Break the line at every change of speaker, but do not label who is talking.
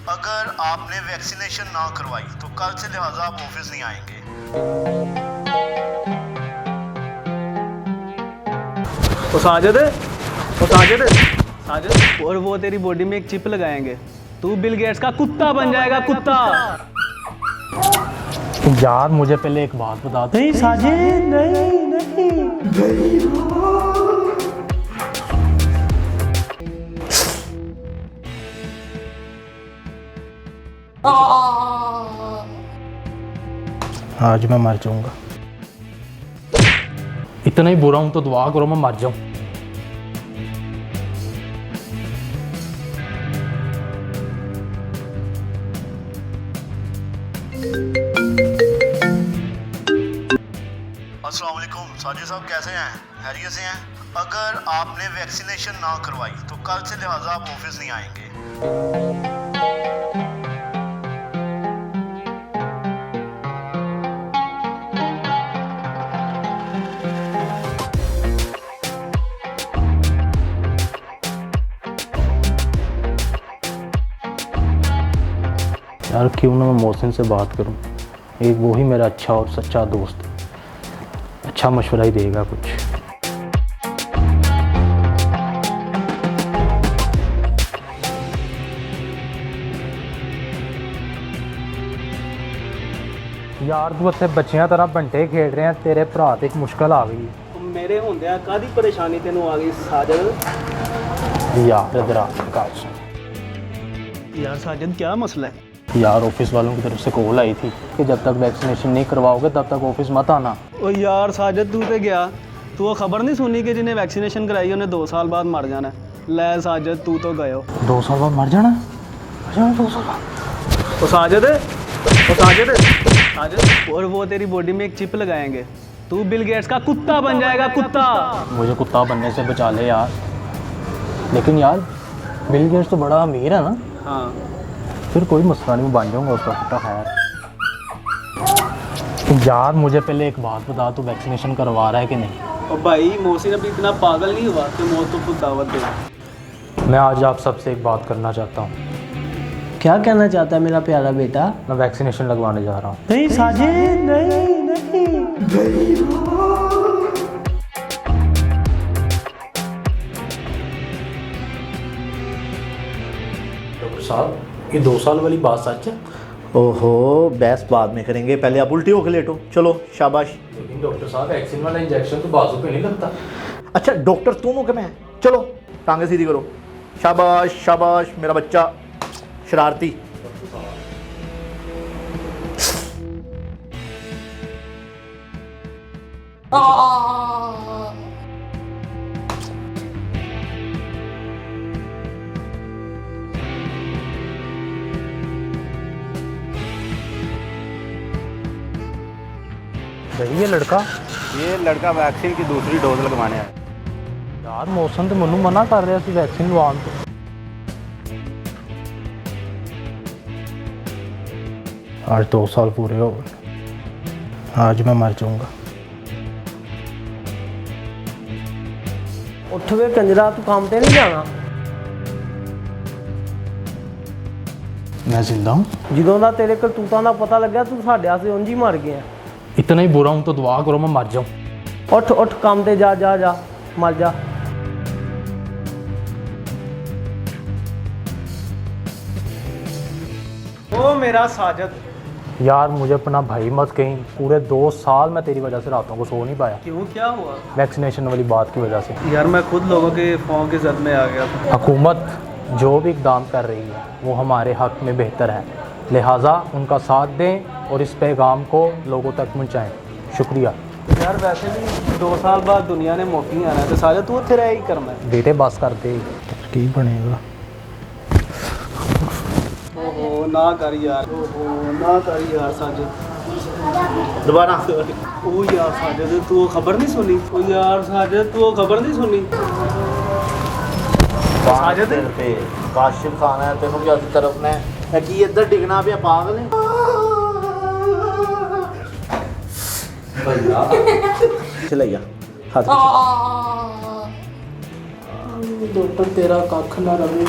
अगर आपने वैक्सीनेशन ना करवाई तो कल से लिहाजा आप ऑफिस नहीं आएंगे।
ओ साजिद, ओ साजिद, साजिद, और वो तेरी बॉडी में एक चिप लगाएंगे, तू बिल गेट्स का कुत्ता बन जाएगा, कुत्ता।
यार मुझे पहले एक बात बता दे।
नहीं साजिद, नहीं नहीं।
आज मैं मर जाऊंगा। इतना ही बुरा हूं तो दुआ करो मैं मर जाऊं।
अस्सलाम वालेकुम साजिद साहब, कैसे हैं? खैरियत से हैं? अगर आपने वैक्सीनेशन ना करवाई तो कल से लिहाजा आप ऑफिस नहीं आएंगे।
यार क्यों ना मैं मोहसिन से बात करूं, एक वो ही मेरा अच्छा और सच्चा दोस्त है। अच्छा मशवरा ही देगा कुछ। यार तू उत्थे बच्चियां तरह बंटे खेड रहे हैं, तेरे भरा ते एक मुश्किल आ गई है।
मेरे होंदिया कादी परेशानी तेनू आ गई साजिद?
यार इधर आ काश।
यार साजिद, क्या मसला है?
यार ऑफिस वालों की तरफ से कॉल आई थी कि जब तक वैक्सीनेशन नहीं करवाओगे तब तक ऑफिस मत आना।
ओ यार साजिद, तू तो गया, तू वो खबर नहीं सुनी कि जिन्हें वैक्सीनेशन कराई उन्हें 2 साल बाद मर जाना है। ले साजिद, तू तो गयो।
2 साल बाद मर जाना? मर जाना 2 साल बाद?
ओ साजिद, ओ साजिद, साजिद, और वो तेरी बॉडी में एक चिप लगाएंगे, तू बिल गेट्स का कुत्ता बन जाएगा, कुत्ता।
मुझे कुत्ता बनने से बचा ले यार। लेकिन यार बिल गेट्स तो बड़ा अमीर है ना।
हाँ,
फिर कोई मसला नहीं, मैं बन जाऊंगा उसका कुत्ता। खैर यार मुझे पहले एक बात बता, तू वैक्सीनेशन करवा रहा है कि नहीं?
और भाई मोहसिन अभी इतना पागल नहीं हुआ कि मौत तो खुद दावत दे।
मैं आज आप सबसे एक बात करना चाहता हूँ।
क्या कहना चाहता है मेरा प्यारा बेटा?
मैं वैक्सीनेशन लगवाने जा रहा हूँ।
नहीं साजिद, नहीं नहीं।
डॉक्टर साहब, ये 2 साल वाली बात सच है?
ओहो, बहस बाद में करेंगे, पहले आप उल्टी होकर लेटो। चलो शाबाश।
लेकिन डॉक्टर साहब वैक्सीन वाला इंजेक्शन तो बाजू पे नहीं लगता।
अच्छा डॉक्टर तुम हो कि मैं? चलो टांगे सीधी करो। शाबाश शाबाश मेरा बच्चा शरारती।
भाई ये लड़का
वैक्सीन की दूसरी डोज लगवाने आया।
यार मौसम तो मनु मना कर रहा सी वैक्सीन लवान तो। आज 2 साल पूरे हो गए। आज मैं मर जाऊंगा।
उठ वे कंजरा, तू काम ते नहीं जाना?
मैं जिंदा हूँ।
ਜਦੋਂ ਦਾ ਤੇਰੇ ਕਰਤੂਤਾਂ ਦਾ ਪਤਾ ਲੱਗਿਆ ਤੂੰ ਸਾਡੇ ਆਸੇ ਉਂਝ ਹੀ ਮਰ ਗਿਆ।
इतना ही बुरा हूँ तो दुआ करो मैं मर जाऊँ।
ਉੱਠ ਉੱਠ ਕੰਮ ਤੇ ਜਾ ਜਾ ਜਾ, ਮਰ ਜਾ।
ओ मेरा साजिद,
यार मुझे अपना भाई मत कहीं। पूरे 2 साल मैं तेरी वजह से रातों को सो नहीं पाया,
क्यों, क्या हुआ?
वैक्सीनेशन वाली बात की वजह से।
यार मैं खुद लोगों के फ़ोन की जद में आ गया था।
हुकूमत जो भी इकदाम कर रही है वो हमारे हक में बेहतर है, लिहाजा उनका साथ दें और इस पैगाम को लोगों तक पहुँचाएँ। शुक्रिया।
यार वैसे भी 2 साल बाद दुनिया ने मौकी आना है, तो साजिद तू उत्थे रह ही करना है।
बेटे बस कर दे, की बनेगा।
ओहो ना कर यार, ओहो ना कर यार साजिद।
दोबारा।
ओ यार साजिद, तू वो खबर नहीं सुनी? ओ यार साजिद, तू वो खबर नहीं सुनी?
साजिद पे काशिफ खान है तेनों की तरफ ने की इधर डिगना पे पागल है। चलैया हाथ
डॉक्टर तेरा कख ना रवे।